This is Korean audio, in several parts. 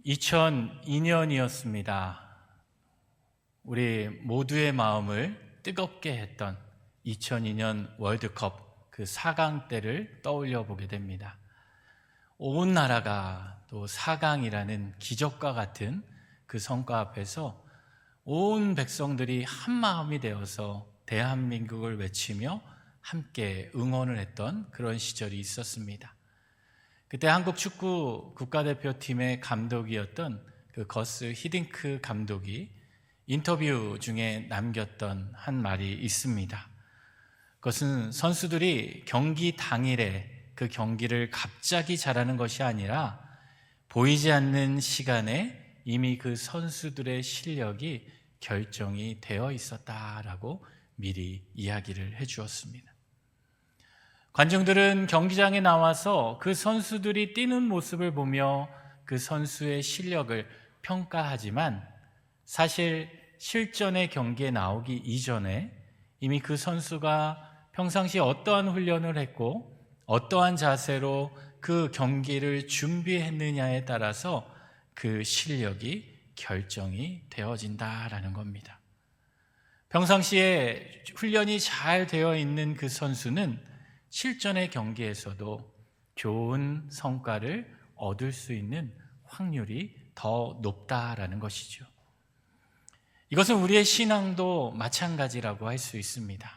2002년이었습니다. 우리 모두의 마음을 뜨겁게 했던 2002년 월드컵 그 4강 때를 떠올려 보게 됩니다. 온 나라가 또 4강이라는 기적과 같은 그 성과 앞에서 온 백성들이 한 마음이 되어서 대한민국을 외치며 함께 응원을 했던 그런 시절이 있었습니다. 그때 한국 축구 국가대표팀의 감독이었던 그 거스 히딩크 감독이 인터뷰 중에 남겼던 한 말이 있습니다. 그것은 선수들이 경기 당일에 그 경기를 갑자기 잘하는 것이 아니라 보이지 않는 시간에 이미 그 선수들의 실력이 결정이 되어 있었다라고 미리 이야기를 해주었습니다. 관중들은 경기장에 나와서 그 선수들이 뛰는 모습을 보며 그 선수의 실력을 평가하지만 사실 실전의 경기에 나오기 이전에 이미 그 선수가 평상시 어떠한 훈련을 했고 어떠한 자세로 그 경기를 준비했느냐에 따라서 그 실력이 결정이 되어진다라는 겁니다. 평상시에 훈련이 잘 되어 있는 그 선수는 실전의 경기에서도 좋은 성과를 얻을 수 있는 확률이 더 높다라는 것이죠. 이것은 우리의 신앙도 마찬가지라고 할 수 있습니다.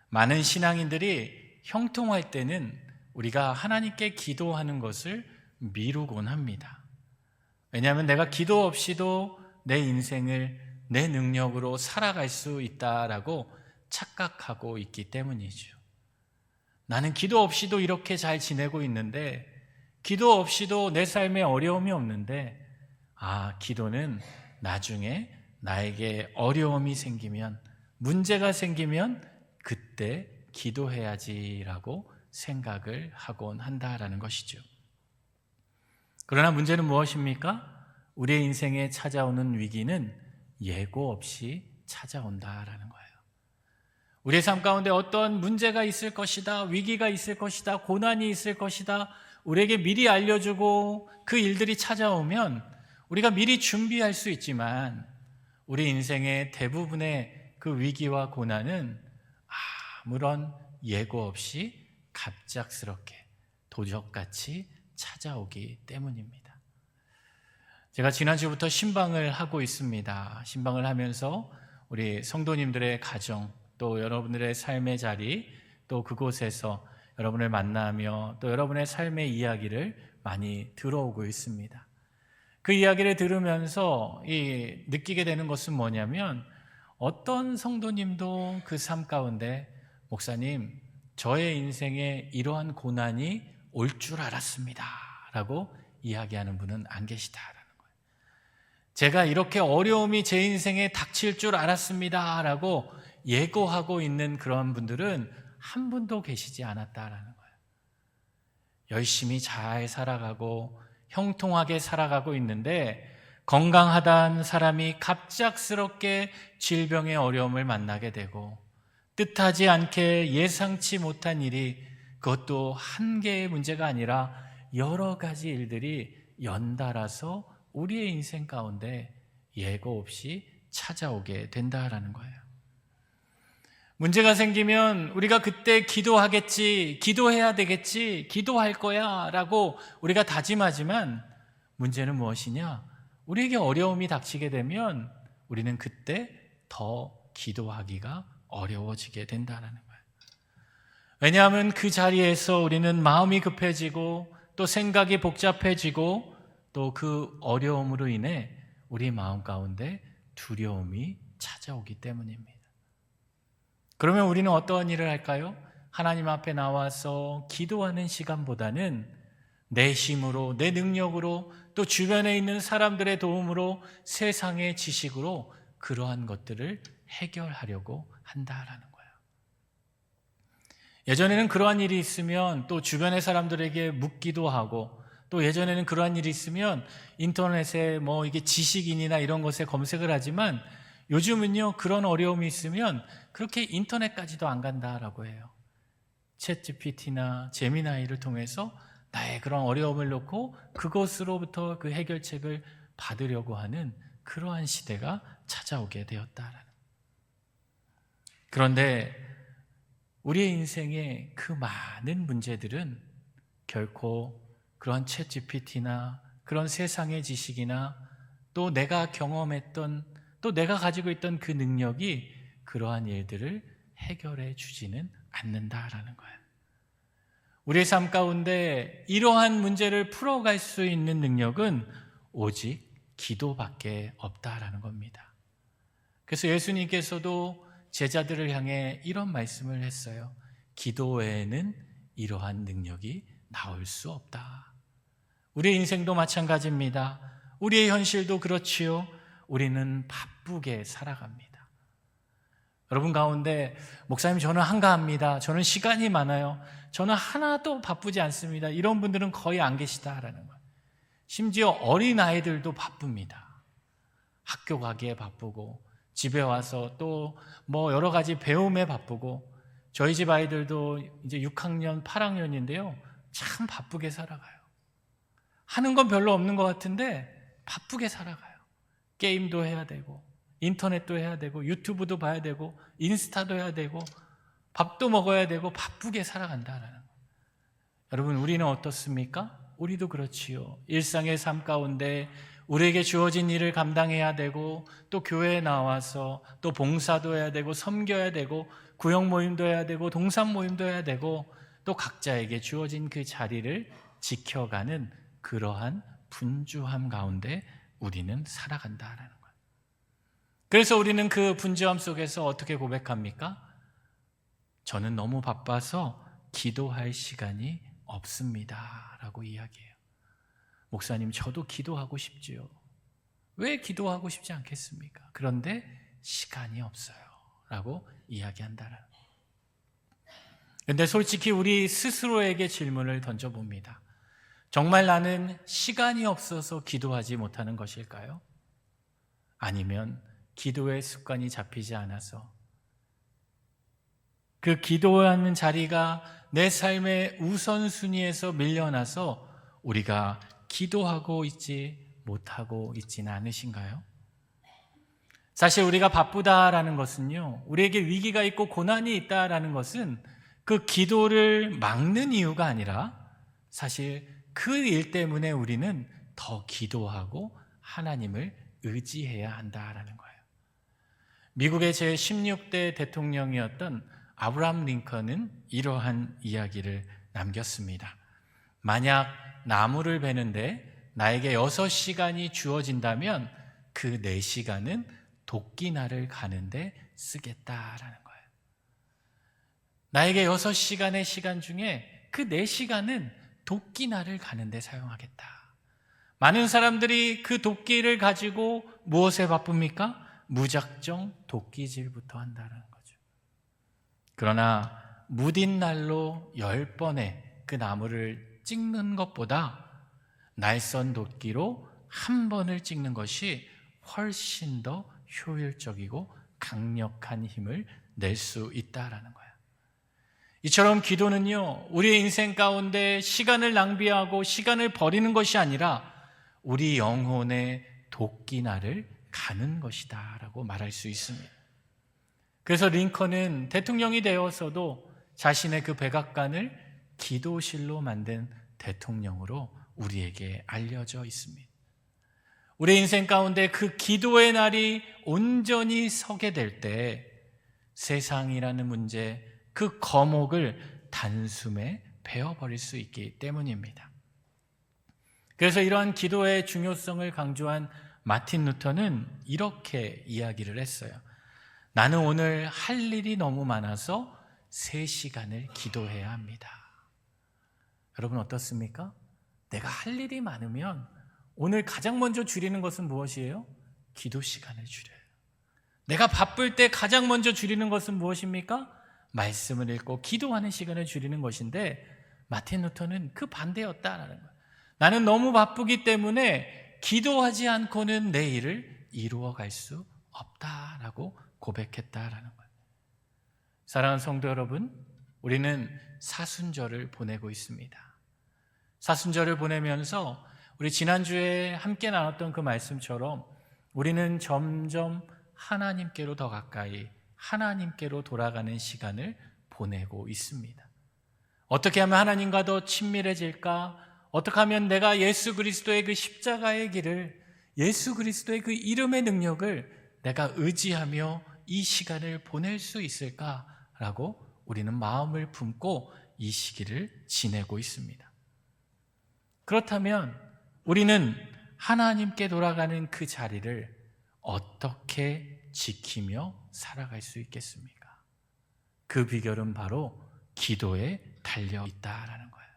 많은 신앙인들이 형통할 때는 우리가 하나님께 기도하는 것을 미루곤 합니다. 왜냐하면 내가 기도 없이도 내 인생을 내 능력으로 살아갈 수 있다라고 착각하고 있기 때문이죠. 나는 기도 없이도 이렇게 잘 지내고 있는데, 기도 없이도 내 삶에 어려움이 없는데, 기도는 나중에 나에게 어려움이 생기면, 문제가 생기면 그때 기도해야지라고 생각을 하곤 한다라는 것이죠. 그러나 문제는 무엇입니까? 우리의 인생에 찾아오는 위기는 예고 없이 찾아온다라는 거예요. 우리의 삶 가운데 어떤 문제가 있을 것이다, 위기가 있을 것이다, 고난이 있을 것이다, 우리에게 미리 알려주고 그 일들이 찾아오면 우리가 미리 준비할 수 있지만 우리 인생의 대부분의 그 위기와 고난은 아무런 예고 없이 갑작스럽게 도적같이 찾아오기 때문입니다. 제가 지난주부터 신방을 하고 있습니다. 신방을 하면서 우리 성도님들의 가정, 또 여러분들의 삶의 자리, 또 그곳에서 여러분을 만나며 또 여러분의 삶의 이야기를 많이 들어오고 있습니다. 그 이야기를 들으면서 느끼게 되는 것은 뭐냐면, 어떤 성도님도 그 삶 가운데 목사님, 저의 인생에 이러한 고난이 올 줄 알았습니다 라고 이야기하는 분은 안 계시다라는 거예요. 제가 이렇게 어려움이 제 인생에 닥칠 줄 알았습니다 라고 예고하고 있는 그런 분들은 한 분도 계시지 않았다라는 거예요. 열심히 잘 살아가고 형통하게 살아가고 있는데 건강하다는 사람이 갑작스럽게 질병의 어려움을 만나게 되고, 뜻하지 않게 예상치 못한 일이, 그것도 한 개의 문제가 아니라 여러 가지 일들이 연달아서 우리의 인생 가운데 예고 없이 찾아오게 된다라는 거예요. 문제가 생기면 우리가 그때 기도하겠지, 기도해야 되겠지, 기도할 거야 라고 우리가 다짐하지만 문제는 무엇이냐? 우리에게 어려움이 닥치게 되면 우리는 그때 더 기도하기가 어려워지게 된다는 거예요. 왜냐하면 그 자리에서 우리는 마음이 급해지고 또 생각이 복잡해지고 또 그 어려움으로 인해 우리 마음 가운데 두려움이 찾아오기 때문입니다. 그러면 우리는 어떠한 일을 할까요? 하나님 앞에 나와서 기도하는 시간보다는 내 힘으로, 내 능력으로, 또 주변에 있는 사람들의 도움으로, 세상의 지식으로 그러한 것들을 해결하려고 한다라는 거예요. 예전에는 그러한 일이 있으면 또 주변의 사람들에게 묻기도 하고, 또 예전에는 그러한 일이 있으면 인터넷에 이게 지식인이나 이런 것에 검색을 하지만 요즘은요, 그런 어려움이 있으면 그렇게 인터넷까지도 안 간다라고 해요. 챗GPT나 제미나이를 통해서 나의 그런 어려움을 놓고 그것으로부터 그 해결책을 받으려고 하는 그러한 시대가 찾아오게 되었다라는. 그런데 우리의 인생의 그 많은 문제들은 결코 그런 챗 GPT나 그런 세상의 지식이나 또 내가 경험했던 또 내가 가지고 있던 그 능력이 그러한 일들을 해결해 주지는 않는다라는 거예요. 우리의 삶 가운데 이러한 문제를 풀어갈 수 있는 능력은 오직 기도밖에 없다라는 겁니다. 그래서 예수님께서도 제자들을 향해 이런 말씀을 했어요. 기도 외에는 이러한 능력이 나올 수 없다. 우리의 인생도 마찬가지입니다. 우리의 현실도 그렇지요. 우리는 바쁘게 살아갑니다. 여러분 가운데 목사님 저는 한가합니다. 저는 시간이 많아요. 저는 하나도 바쁘지 않습니다. 이런 분들은 거의 안 계시다라는 거예요. 심지어 어린아이들도 바쁩니다. 학교 가기에 바쁘고 집에 와서 또 뭐 여러 가지 배움에 바쁘고 저희 집 아이들도 이제 6학년, 8학년인데요. 참 바쁘게 살아가요. 하는 건 별로 없는 것 같은데 바쁘게 살아가요. 게임도 해야 되고 인터넷도 해야 되고 유튜브도 봐야 되고 인스타도 해야 되고 밥도 먹어야 되고 바쁘게 살아간다라는 거예요. 여러분 우리는 어떻습니까? 우리도 그렇지요. 일상의 삶 가운데 우리에게 주어진 일을 감당해야 되고 또 교회에 나와서 또 봉사도 해야 되고 섬겨야 되고 구역 모임도 해야 되고 동산 모임도 해야 되고 또 각자에게 주어진 그 자리를 지켜가는 그러한 분주함 가운데 우리는 살아간다라는 거예요. 그래서 우리는 그 분주함 속에서 어떻게 고백합니까? 저는 너무 바빠서 기도할 시간이 없습니다 라고 이야기해요. 목사님 저도 기도하고 싶지요. 왜 기도하고 싶지 않겠습니까? 그런데 시간이 없어요 라고 이야기한다는. 그런데 솔직히 우리 스스로에게 질문을 던져봅니다. 정말 나는 시간이 없어서 기도하지 못하는 것일까요? 아니면 기도의 습관이 잡히지 않아서 그 기도하는 자리가 내 삶의 우선순위에서 밀려나서 우리가 기도하고 있지 못하고 있지는 않으신가요? 사실 우리가 바쁘다라는 것은요, 우리에게 위기가 있고 고난이 있다라는 것은 그 기도를 막는 이유가 아니라 사실 그 일 때문에 우리는 더 기도하고 하나님을 의지해야 한다라는 거예요. 미국의 제16대 대통령이었던 아브라함 링컨은 이러한 이야기를 남겼습니다. 만약 나무를 베는데 나에게 6시간이 주어진다면 그 4시간은 도끼날을 가는데 쓰겠다라는 거예요. 나에게 6시간의 시간 중에 그 4시간은 도끼날을 가는데 사용하겠다. 많은 사람들이 그 도끼를 가지고 무엇에 바쁩니까? 무작정 도끼질부터 한다는 거죠. 그러나 무딘 날로 10번의 그 나무를 찍는 것보다 날선 도끼로 한 번을 찍는 것이 훨씬 더 효율적이고 강력한 힘을 낼 수 있다라는 거예요. 이처럼 기도는요, 우리의 인생 가운데 시간을 낭비하고 시간을 버리는 것이 아니라 우리 영혼의 도끼날을 가는 것이다 라고 말할 수 있습니다. 그래서 링컨은 대통령이 되어서도 자신의 그 백악관을 기도실로 만든 대통령으로 우리에게 알려져 있습니다. 우리 인생 가운데 그 기도의 날이 온전히 서게 될 때 세상이라는 문제, 그 거목을 단숨에 베어버릴 수 있기 때문입니다. 그래서 이러한 기도의 중요성을 강조한 마틴 루터는 이렇게 이야기를 했어요. 나는 오늘 할 일이 너무 많아서 3시간을 기도해야 합니다. 여러분 어떻습니까? 내가 할 일이 많으면 오늘 가장 먼저 줄이는 것은 무엇이에요? 기도 시간을 줄여요. 내가 바쁠 때 가장 먼저 줄이는 것은 무엇입니까? 말씀을 읽고 기도하는 시간을 줄이는 것인데 마틴 루터는 그 반대였다라는 거예요. 나는 너무 바쁘기 때문에 기도하지 않고는 내 일을 이루어갈 수 없다라고 고백했다라는 거예요. 사랑하는 성도 여러분, 우리는 사순절을 보내고 있습니다. 사순절을 보내면서 우리 지난주에 함께 나눴던 그 말씀처럼 우리는 점점 하나님께로 더 가까이 하나님께로 돌아가는 시간을 보내고 있습니다. 어떻게 하면 하나님과 더 친밀해질까? 어떻게 하면 내가 예수 그리스도의 그 십자가의 길을, 예수 그리스도의 그 이름의 능력을 내가 의지하며 이 시간을 보낼 수 있을까라고 우리는 마음을 품고 이 시기를 지내고 있습니다. 그렇다면 우리는 하나님께 돌아가는 그 자리를 어떻게 지키며 살아갈 수 있겠습니까? 그 비결은 바로 기도에 달려 있다라는 거예요.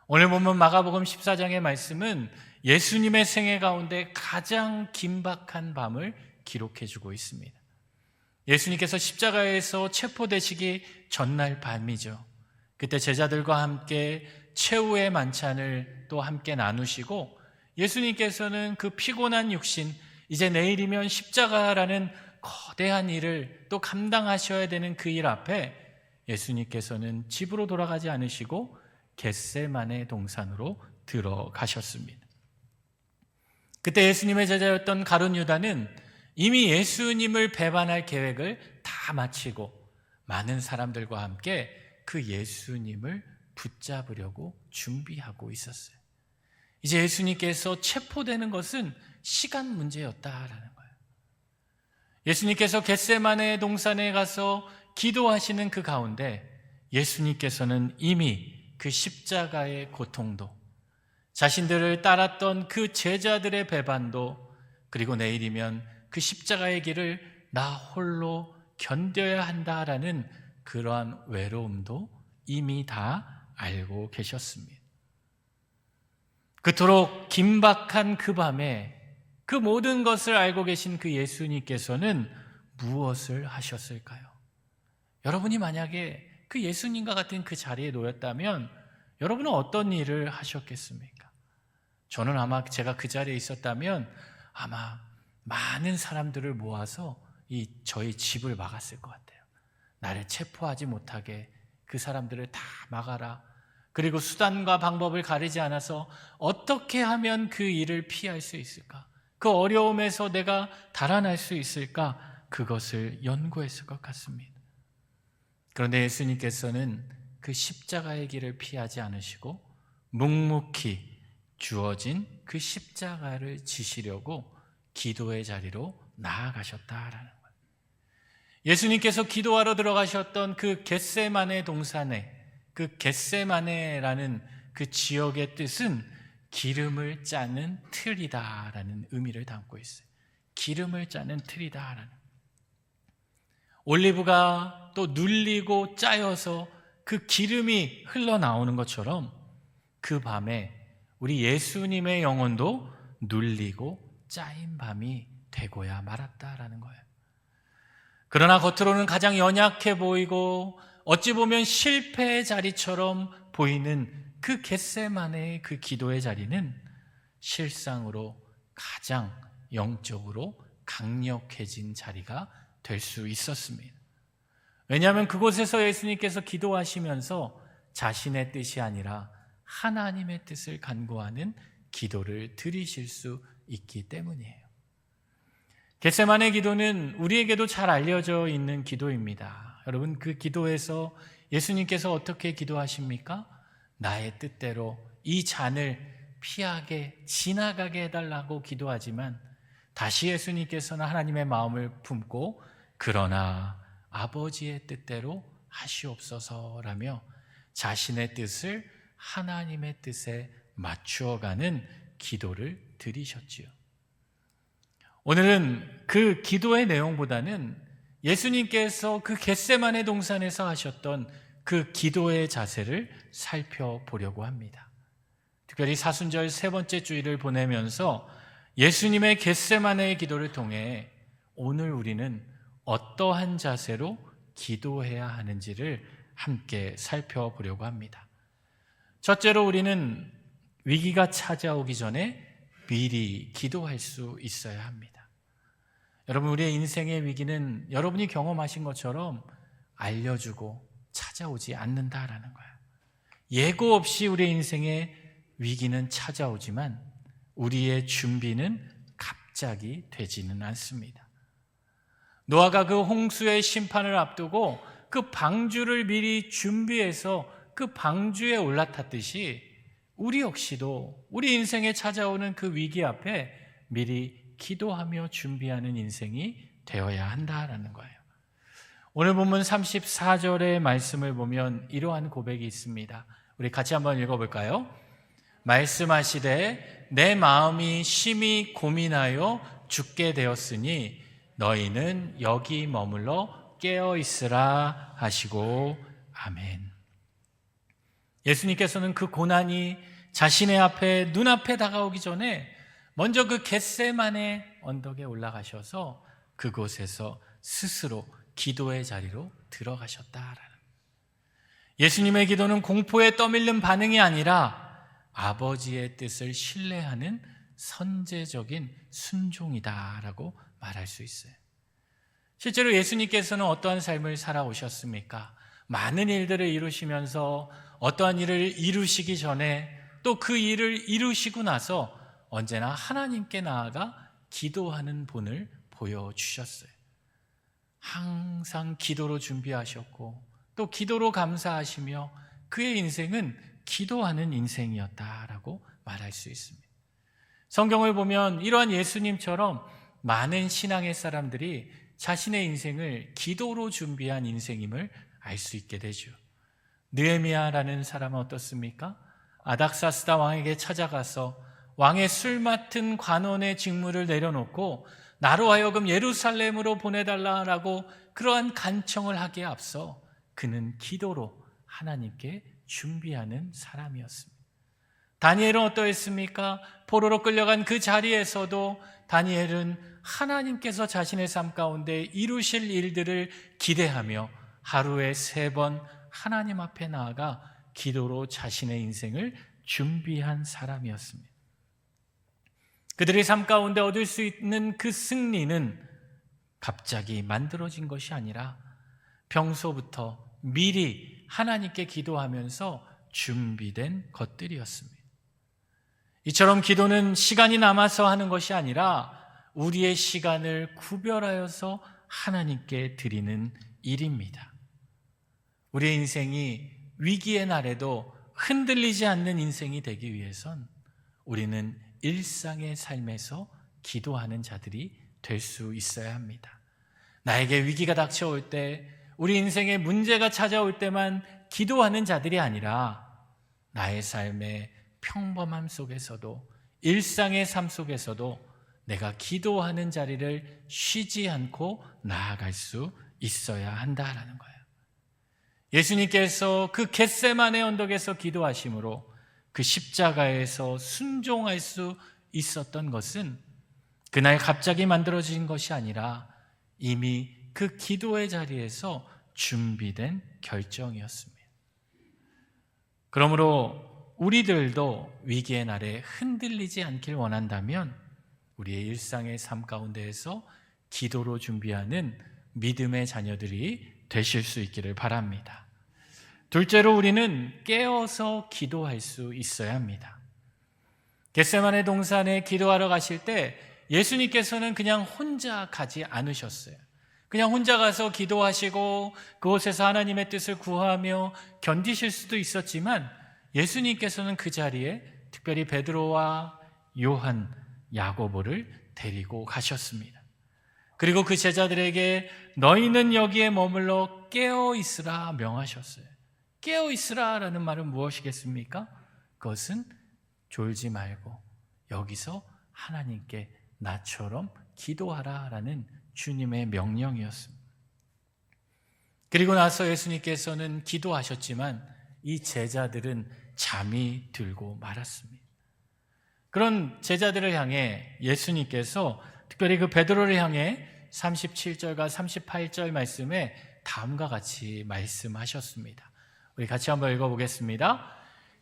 오늘 본문 마가복음 14장의 말씀은 예수님의 생애 가운데 가장 긴박한 밤을 기록해 주고 있습니다. 예수님께서 십자가에서 체포되시기 전날 밤이죠. 그때 제자들과 함께 최후의 만찬을 또 함께 나누시고 예수님께서는 그 피곤한 육신, 이제 내일이면 십자가라는 거대한 일을 또 감당하셔야 되는 그 일 앞에 예수님께서는 집으로 돌아가지 않으시고 겟세마네 동산으로 들어가셨습니다. 그때 예수님의 제자였던 가룟 유다는 이미 예수님을 배반할 계획을 다 마치고 많은 사람들과 함께 그 예수님을 붙잡으려고 준비하고 있었어요. 이제 예수님께서 체포되는 것은 시간 문제였다라는 거예요. 예수님께서 겟세마네 동산에 가서 기도하시는 그 가운데 예수님께서는 이미 그 십자가의 고통도, 자신들을 따랐던 그 제자들의 배반도, 그리고 내일이면 그 십자가의 길을 나 홀로 견뎌야 한다라는 그러한 외로움도 이미 다 알고 계셨습니다. 그토록 긴박한 그 밤에 그 모든 것을 알고 계신 그 예수님께서는 무엇을 하셨을까요? 여러분이 만약에 그 예수님과 같은 그 자리에 놓였다면 여러분은 어떤 일을 하셨겠습니까? 저는 아마 제가 그 자리에 있었다면 아마 많은 사람들을 모아서 저희 집을 막았을 것 같아요. 나를 체포하지 못하게 그 사람들을 다 막아라. 그리고 수단과 방법을 가리지 않아서 어떻게 하면 그 일을 피할 수 있을까? 그 어려움에서 내가 달아날 수 있을까? 그것을 연구했을 것 같습니다. 그런데 예수님께서는 그 십자가의 길을 피하지 않으시고 묵묵히 주어진 그 십자가를 지시려고 기도의 자리로 나아가셨다라는 거예요. 예수님께서 기도하러 들어가셨던 그 겟세마네 동산에, 그 겟세마네라는 그 지역의 뜻은 기름을 짜는 틀이다라는 의미를 담고 있어요. 기름을 짜는 틀이다라는. 올리브가 또 눌리고 짜여서 그 기름이 흘러나오는 것처럼 그 밤에 우리 예수님의 영혼도 눌리고 짜인 밤이 되고야 말았다라는 거예요. 그러나 겉으로는 가장 연약해 보이고 어찌 보면 실패의 자리처럼 보이는 그 겟세마네의 그 기도의 자리는 실상으로 가장 영적으로 강력해진 자리가 될 수 있었습니다. 왜냐하면 그곳에서 예수님께서 기도하시면서 자신의 뜻이 아니라 하나님의 뜻을 간구하는 기도를 드리실 수 있기 때문이에요. 겟세마네 기도는 우리에게도 잘 알려져 있는 기도입니다. 여러분, 그 기도에서 예수님께서 어떻게 기도하십니까? 나의 뜻대로 이 잔을 피하게 지나가게 해달라고 기도하지만 다시 예수님께서는 하나님의 마음을 품고 그러나 아버지의 뜻대로 하시옵소서라며 자신의 뜻을 하나님의 뜻에 맞추어가는 기도를 드리셨지요. 오늘은 그 기도의 내용보다는 예수님께서 그 겟세마네 동산에서 하셨던 그 기도의 자세를 살펴보려고 합니다. 특별히 사순절 세 번째 주일을 보내면서 예수님의 겟세마네의 기도를 통해 오늘 우리는 어떠한 자세로 기도해야 하는지를 함께 살펴보려고 합니다. 첫째로 우리는 위기가 찾아오기 전에 미리 기도할 수 있어야 합니다. 여러분, 우리의 인생의 위기는 여러분이 경험하신 것처럼 알려주고 찾아오지 않는다라는 거예요. 예고 없이 우리의 인생에 위기는 찾아오지만 우리의 준비는 갑자기 되지는 않습니다. 노아가 그 홍수의 심판을 앞두고 그 방주를 미리 준비해서 그 방주에 올라탔듯이 우리 역시도 우리 인생에 찾아오는 그 위기 앞에 미리 기도하며 준비하는 인생이 되어야 한다라는 거예요. 오늘 본문 34절의 말씀을 보면 이러한 고백이 있습니다. 우리 같이 한번 읽어볼까요? 말씀하시되 내 마음이 심히 고민하여 죽게 되었으니 너희는 여기 머물러 깨어 있으라 하시고 아멘. 예수님께서는 그 고난이 자신의 앞에 눈앞에 다가오기 전에 먼저 그 겟세마네 언덕에 올라가셔서 그곳에서 스스로 기도의 자리로 들어가셨다라는. 예수님의 기도는 공포에 떠밀린 반응이 아니라 아버지의 뜻을 신뢰하는 선제적인 순종이다라고 말할 수 있어요. 실제로 예수님께서는 어떠한 삶을 살아오셨습니까? 많은 일들을 이루시면서 어떠한 일을 이루시기 전에 또 그 일을 이루시고 나서 언제나 하나님께 나아가 기도하는 본을 보여주셨어요. 항상 기도로 준비하셨고 또 기도로 감사하시며 그의 인생은 기도하는 인생이었다라고 말할 수 있습니다. 성경을 보면 이러한 예수님처럼 많은 신앙의 사람들이 자신의 인생을 기도로 준비한 인생임을 알 수 있게 되죠. 느헤미야라는 사람은 어떻습니까? 아닥사스다 왕에게 찾아가서 왕의 술 맡은 관원의 직무를 내려놓고 나로 하여금 예루살렘으로 보내달라라고 그러한 간청을 하기에 앞서 그는 기도로 하나님께 준비하는 사람이었습니다. 다니엘은 어떠했습니까? 포로로 끌려간 그 자리에서도 다니엘은 하나님께서 자신의 삶 가운데 이루실 일들을 기대하며 하루에 3번 하나님 앞에 나아가 기도로 자신의 인생을 준비한 사람이었습니다. 그들의 삶 가운데 얻을 수 있는 그 승리는 갑자기 만들어진 것이 아니라 평소부터 미리 하나님께 기도하면서 준비된 것들이었습니다. 이처럼 기도는 시간이 남아서 하는 것이 아니라 우리의 시간을 구별하여서 하나님께 드리는 일입니다. 우리의 인생이 위기의 날에도 흔들리지 않는 인생이 되기 위해선 우리는 일상의 삶에서 기도하는 자들이 될 수 있어야 합니다. 나에게 위기가 닥쳐올 때, 우리 인생에 문제가 찾아올 때만 기도하는 자들이 아니라 나의 삶의 평범함 속에서도, 일상의 삶 속에서도 내가 기도하는 자리를 쉬지 않고 나아갈 수 있어야 한다라는 거예요. 예수님께서 그 겟세마네 언덕에서 기도하심으로 그 십자가에서 순종할 수 있었던 것은 그날 갑자기 만들어진 것이 아니라 이미 그 기도의 자리에서 준비된 결정이었습니다. 그러므로 우리들도 위기의 날에 흔들리지 않길 원한다면 우리의 일상의 삶 가운데에서 기도로 준비하는 믿음의 자녀들이 되실 수 있기를 바랍니다. 둘째로 우리는 깨어서 기도할 수 있어야 합니다. 겟세마네 동산에 기도하러 가실 때 예수님께서는 그냥 혼자 가지 않으셨어요. 그냥 혼자 가서 기도하시고 그곳에서 하나님의 뜻을 구하며 견디실 수도 있었지만 예수님께서는 그 자리에 특별히 베드로와 요한, 야고보를 데리고 가셨습니다. 그리고 그 제자들에게 너희는 여기에 머물러 깨어 있으라 명하셨어요. 깨어 있으라라는 말은 무엇이겠습니까? 그것은 졸지 말고 여기서 하나님께 나처럼 기도하라라는 주님의 명령이었습니다. 그리고 나서 예수님께서는 기도하셨지만 이 제자들은 잠이 들고 말았습니다. 그런 제자들을 향해 예수님께서 특별히 그 베드로를 향해 37절과 38절 말씀에 다음과 같이 말씀하셨습니다. 우리 같이 한번 읽어보겠습니다.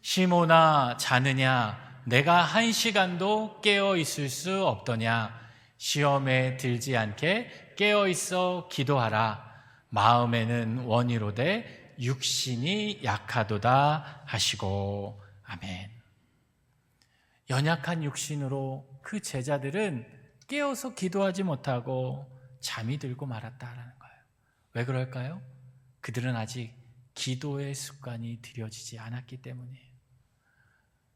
시몬아 자느냐 내가 1시간도 깨어 있을 수 없더냐 시험에 들지 않게 깨어 있어 기도하라 마음에는 원이로되 육신이 약하도다 하시고. 아멘. 연약한 육신으로 그 제자들은 깨어서 기도하지 못하고 잠이 들고 말았다라는 거예요. 왜 그럴까요? 그들은 아직 기도의 습관이 들여지지 않았기 때문이에요.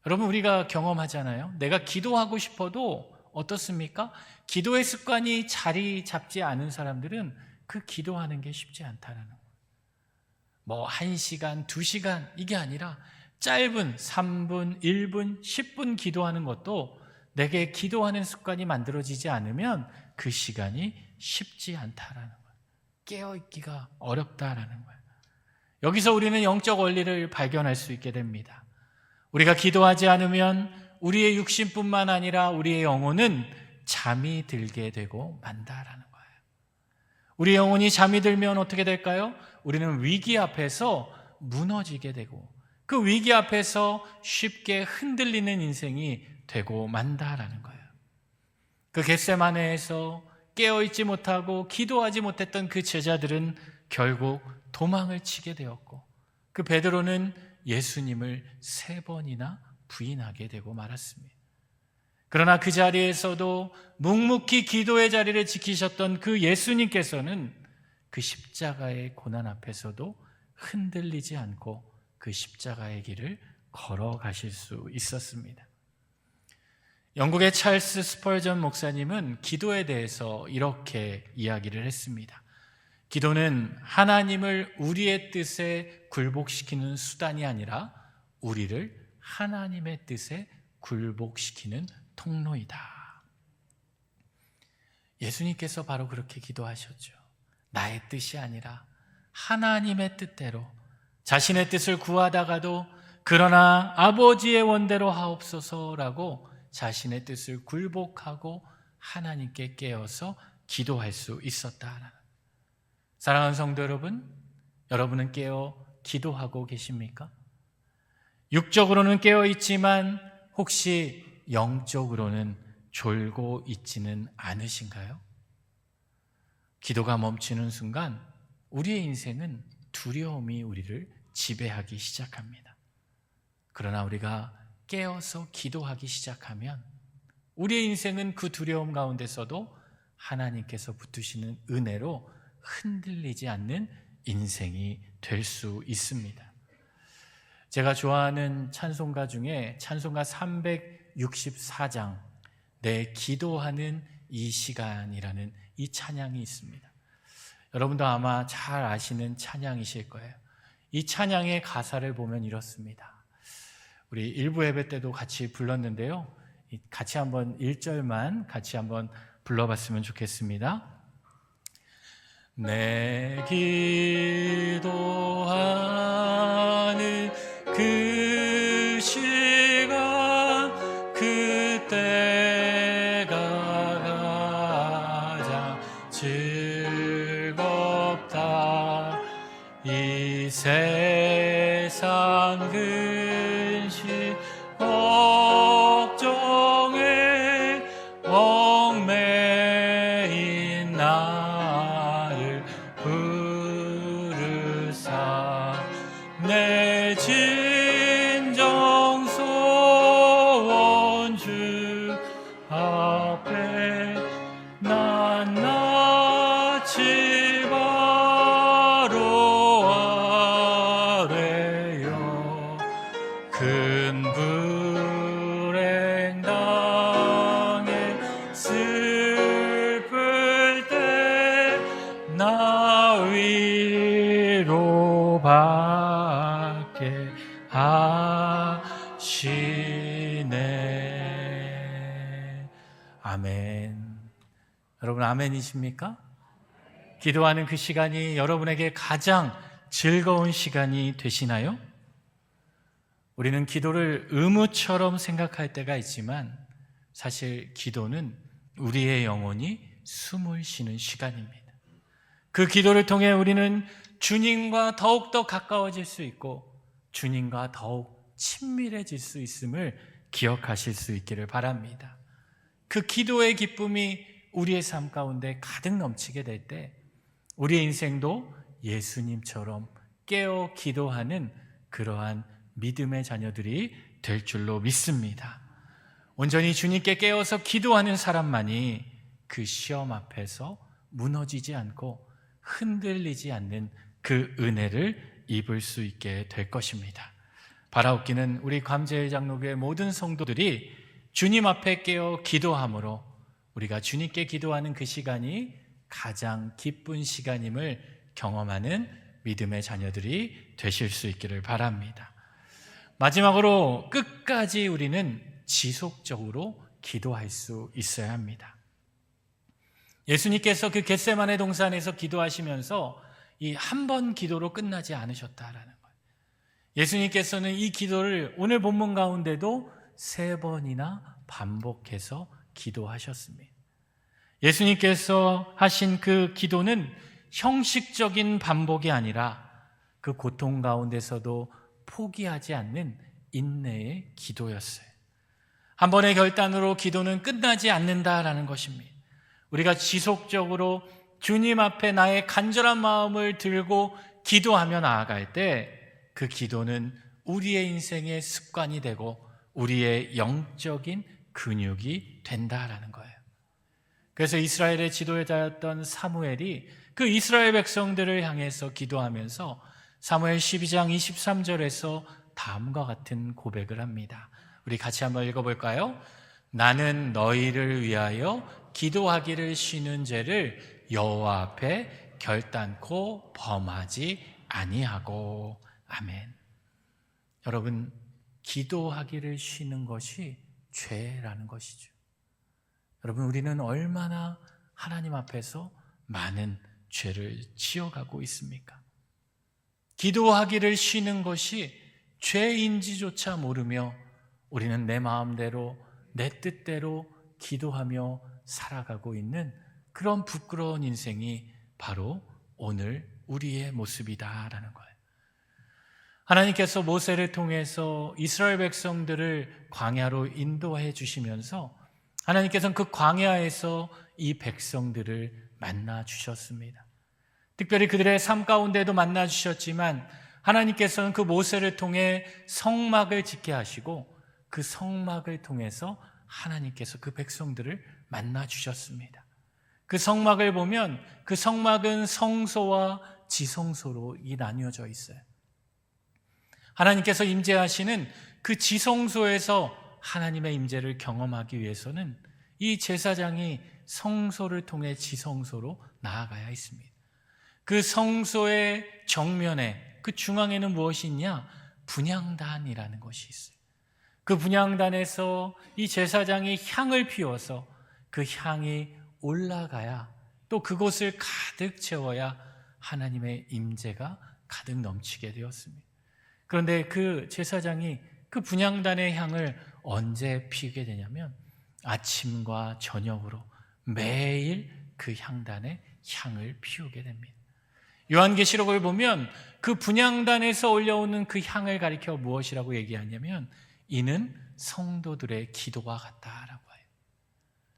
여러분, 우리가 경험하잖아요. 내가 기도하고 싶어도 어떻습니까? 기도의 습관이 자리 잡지 않은 사람들은 그 기도하는 게 쉽지 않다라는 거예요. 뭐 1시간, 2시간 이게 아니라 짧은 3분, 1분, 10분 기도하는 것도 내게 기도하는 습관이 만들어지지 않으면 그 시간이 쉽지 않다라는 거예요. 깨어있기가 어렵다라는 거예요. 여기서 우리는 영적 원리를 발견할 수 있게 됩니다. 우리가 기도하지 않으면 우리의 육신뿐만 아니라 우리의 영혼은 잠이 들게 되고 만다라는 거예요. 우리 영혼이 잠이 들면 어떻게 될까요? 우리는 위기 앞에서 무너지게 되고 그 위기 앞에서 쉽게 흔들리는 인생이 되고 만다라는 거예요. 그 겟세마네에서 깨어있지 못하고 기도하지 못했던 그 제자들은 결국 도망을 치게 되었고 그 베드로는 예수님을 3번이나 부인하게 되고 말았습니다. 그러나 그 자리에서도 묵묵히 기도의 자리를 지키셨던 그 예수님께서는 그 십자가의 고난 앞에서도 흔들리지 않고 그 십자가의 길을 걸어가실 수 있었습니다. 영국의 찰스 스펄전 목사님은 기도에 대해서 이렇게 이야기를 했습니다. 기도는 하나님을 우리의 뜻에 굴복시키는 수단이 아니라 우리를 하나님의 뜻에 굴복시키는 통로이다. 예수님께서 바로 그렇게 기도하셨죠. 나의 뜻이 아니라 하나님의 뜻대로 자신의 뜻을 구하다가도 그러나 아버지의 원대로 하옵소서라고 자신의 뜻을 굴복하고 하나님께 깨어서 기도할 수 있었다. 사랑하는 성도 여러분, 여러분은 깨어 기도하고 계십니까? 육적으로는 깨어 있지만 혹시 영적으로는 졸고 있지는 않으신가요? 기도가 멈추는 순간 우리의 인생은 두려움이 우리를 지배하기 시작합니다. 그러나 우리가 깨어서 기도하기 시작하면 우리의 인생은 그 두려움 가운데서도 하나님께서 붙으시는 은혜로 흔들리지 않는 인생이 될 수 있습니다. 제가 좋아하는 찬송가 중에 찬송가 364장 내 기도하는 이 시간이라는 이 찬양이 있습니다. 여러분도 아마 잘 아시는 찬양이실 거예요. 이 찬양의 가사를 보면 이렇습니다. 우리 일부 예배 때도 같이 불렀는데요. 같이 한번 1절만 같이 한번 불러봤으면 좋겠습니다. 내 기도하는 그 시간 그때가 가장 즐겁다. 이 세상 근심 걱정에 얽매인 나를 부르사 내 진정 소원 주 앞에 낱낱이 바로 아뢰요. 큰 불행 당해 슬플 때 나 위로받게 하시네. 아멘. 여러분 아멘이십니까? 기도하는 그 시간이 여러분에게 가장 즐거운 시간이 되시나요? 우리는 기도를 의무처럼 생각할 때가 있지만 사실 기도는 우리의 영혼이 숨을 쉬는 시간입니다. 그 기도를 통해 우리는 주님과 더욱더 가까워질 수 있고 주님과 더욱 친밀해질 수 있음을 기억하실 수 있기를 바랍니다. 그 기도의 기쁨이 우리의 삶 가운데 가득 넘치게 될 때 우리의 인생도 예수님처럼 깨어 기도하는 그러한 믿음의 자녀들이 될 줄로 믿습니다. 온전히 주님께 깨어서 기도하는 사람만이 그 시험 앞에서 무너지지 않고 흔들리지 않는 그 은혜를 입을 수 있게 될 것입니다. 바라옵기는 우리 감제일 장로교회 모든 성도들이 주님 앞에 깨어 기도함으로 우리가 주님께 기도하는 그 시간이 가장 기쁜 시간임을 경험하는 믿음의 자녀들이 되실 수 있기를 바랍니다. 마지막으로 끝까지 우리는 지속적으로 기도할 수 있어야 합니다. 예수님께서 그 겟세마네 동산에서 기도하시면서 이 한 번 기도로 끝나지 않으셨다라는 거예요. 예수님께서는 이 기도를 오늘 본문 가운데도 3번이나 반복해서 기도하셨습니다. 예수님께서 하신 그 기도는 형식적인 반복이 아니라 그 고통 가운데서도 포기하지 않는 인내의 기도였어요. 한 번의 결단으로 기도는 끝나지 않는다라는 것입니다. 우리가 지속적으로 주님 앞에 나의 간절한 마음을 들고 기도하며 나아갈 때 그 기도는 우리의 인생의 습관이 되고 우리의 영적인 근육이 된다라는 거예요. 그래서 이스라엘의 지도자였던 사무엘이 그 이스라엘 백성들을 향해서 기도하면서 사무엘 12장 23절에서 다음과 같은 고백을 합니다. 우리 같이 한번 읽어볼까요? 나는 너희를 위하여 기도하기를 쉬는 죄를 여호와 앞에 결단코 범하지 아니하고. 아멘. 여러분, 기도하기를 쉬는 것이 죄라는 것이죠. 여러분, 우리는 얼마나 하나님 앞에서 많은 죄를 지어가고 있습니까? 기도하기를 쉬는 것이 죄인지조차 모르며 우리는 내 마음대로 내 뜻대로 기도하며 살아가고 있는 그런 부끄러운 인생이 바로 오늘 우리의 모습이다라는 거예요. 하나님께서 모세를 통해서 이스라엘 백성들을 광야로 인도해 주시면서 하나님께서는 그 광야에서 이 백성들을 만나 주셨습니다. 특별히 그들의 삶 가운데도 만나 주셨지만 하나님께서는 그 모세를 통해 성막을 짓게 하시고 그 성막을 통해서 하나님께서 그 백성들을 만나 주셨습니다. 그 성막을 보면 그 성막은 성소와 지성소로 나뉘어져 있어요. 하나님께서 임재하시는 그 지성소에서 하나님의 임재를 경험하기 위해서는 이 제사장이 성소를 통해 지성소로 나아가야 했습니다. 그 성소의 정면에 그 중앙에는 무엇이 있냐? 분향단이라는 것이 있어요. 그 분향단에서 이 제사장이 향을 피워서 그 향이 올라가야 또 그곳을 가득 채워야 하나님의 임재가 가득 넘치게 되었습니다. 그런데 그 제사장이 그 분향단의 향을 언제 피우게 되냐면 아침과 저녁으로 매일 그 향단의 향을 피우게 됩니다. 요한계시록을 보면 그 분향단에서 올려오는 그 향을 가리켜 무엇이라고 얘기하냐면 이는 성도들의 기도와 같다라고 해요.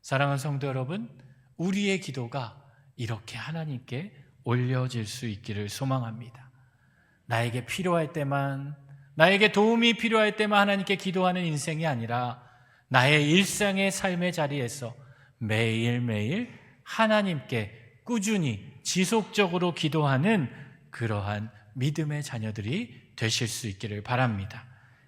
사랑하는 성도 여러분, 우리의 기도가 이렇게 하나님께 올려질 수 있기를 소망합니다. 나에게 필요할 때만, 나에게 도움이 필요할 때만 하나님께 기도하는 인생이 아니라 나의 일상의 삶의 자리에서 매일매일 하나님께 꾸준히 지속적으로 기도하는 그러한 믿음의 자녀들이 되실 수 있기를 바랍니다.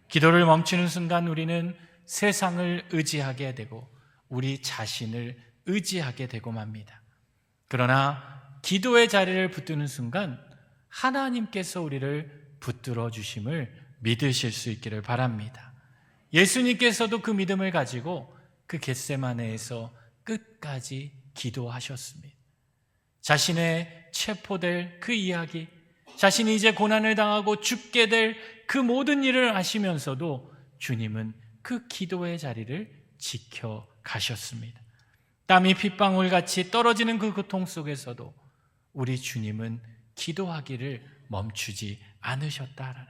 기도를 멈추는 순간 우리는 세상을 의지하게 되고 우리 자신을 의지하게 되고 맙니다. 그러나 기도의 자리를 붙드는 순간 하나님께서 우리를 붙들어 주심을 믿으실 수 있기를 바랍니다. 예수님께서도 그 믿음을 가지고 그 겟세마네에서 끝까지 기도하셨습니다. 자신의 체포될 그 이야기, 자신이 이제 고난을 당하고 죽게 될 그 모든 일을 아시면서도 주님은 그 기도의 자리를 지켜가셨습니다. 땀이 핏방울같이 떨어지는 그 고통 속에서도 우리 주님은 기도하기를 멈추지 않으셨다라는,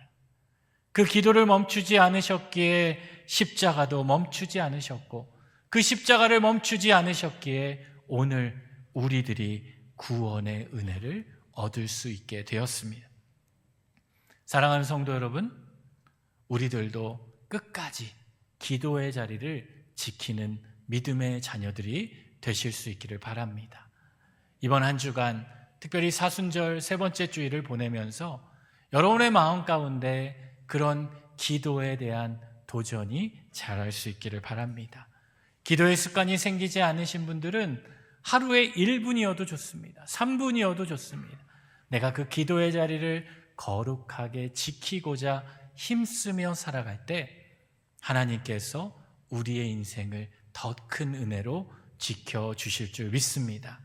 그 기도를 멈추지 않으셨기에 십자가도 멈추지 않으셨고 그 십자가를 멈추지 않으셨기에 오늘 우리들이 구원의 은혜를 얻을 수 있게 되었습니다. 사랑하는 성도 여러분, 우리들도 끝까지 기도의 자리를 지키는 믿음의 자녀들이 되실 수 있기를 바랍니다. 이번 한 주간 특별히 사순절 세 번째 주일을 보내면서 여러분의 마음 가운데 그런 기도에 대한 도전이 자랄 수 있기를 바랍니다. 기도의 습관이 생기지 않으신 분들은 하루에 1분이어도 좋습니다. 3분이어도 좋습니다. 내가 그 기도의 자리를 거룩하게 지키고자 힘쓰며 살아갈 때 하나님께서 우리의 인생을 더 큰 은혜로 지켜주실 줄 믿습니다.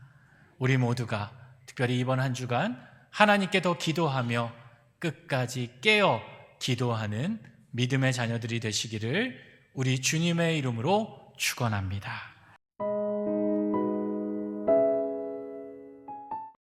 우리 모두가 특별히 이번 한 주간 하나님께 더 기도하며 끝까지 깨어 기도하는 믿음의 자녀들이 되시기를 우리 주님의 이름으로 축원합니다.